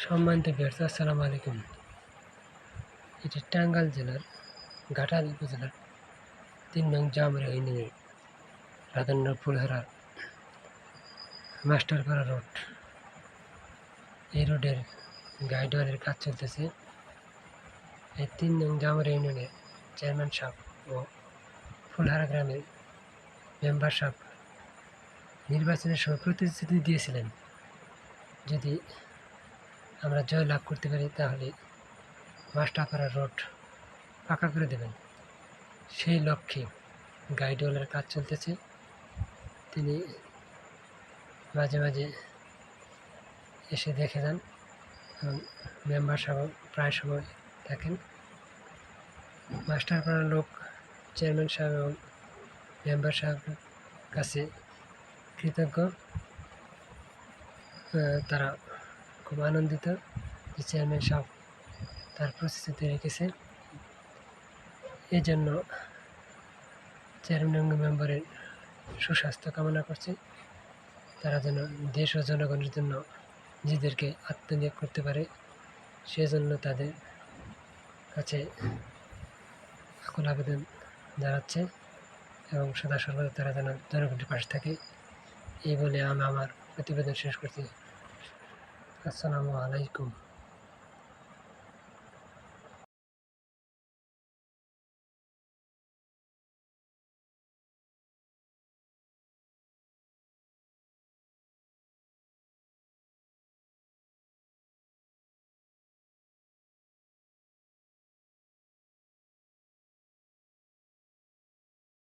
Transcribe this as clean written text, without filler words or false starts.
সম্মানিত ভিউয়ার্স, আসসালামু আলাইকুম। এটি টাঙ্গাইল জেলার ঘাটাল উপজেলার ৩ নং জামুরিয়া ইউনিয়নের রাধান্য ফুলহারা মাস্টারপাড়া রোড। এই রোডের গাইডওয়ালের কাজ চলতেছে। এই ৩ নং জামুরিয়া ইউনিয়নের চেয়ারম্যান সাহেব ও ফুলহারা গ্রামের মেম্বার সাহেব নির্বাচনের সময় প্রতিশ্রুতি দিয়েছিলেন, যদি আমরা জয় লাভ করতে পারি তাহলে মাস্টারপাড়া রোড পাকা করে দেবেন। সেই লক্ষ্যে গাইডওয়ালের কাজ চলতেছে। তিনি মাঝে মাঝে এসে দেখে যান এবং মেম্বার সাহেব প্রায় সময় থাকেন। মাস্টারপাড়ার লোক চেয়ারম্যান সাহেব এবং মেম্বার সাহেবের কাছে কৃতজ্ঞ। তারা খুব আনন্দিত যে চেয়ারম্যান সাহেব তার প্রতিশ্রুতি রেখেছে। এই জন্য চেয়ারম্যান মেম্বারের সুস্বাস্থ্য কামনা করছে। তারা যেন দেশ ও জনগণের জন্য নিজেদেরকে আত্মনিয়োগ করতে পারে, সেজন্য তাদের কাছে আকুল আবেদন জানাচ্ছে এবং সদা সর্বদা তারা যেন জনগণের পাশে থাকে। এই বলে আমি আমার প্রতিবেদন শেষ করছি। আসসালামু আলাইকুম।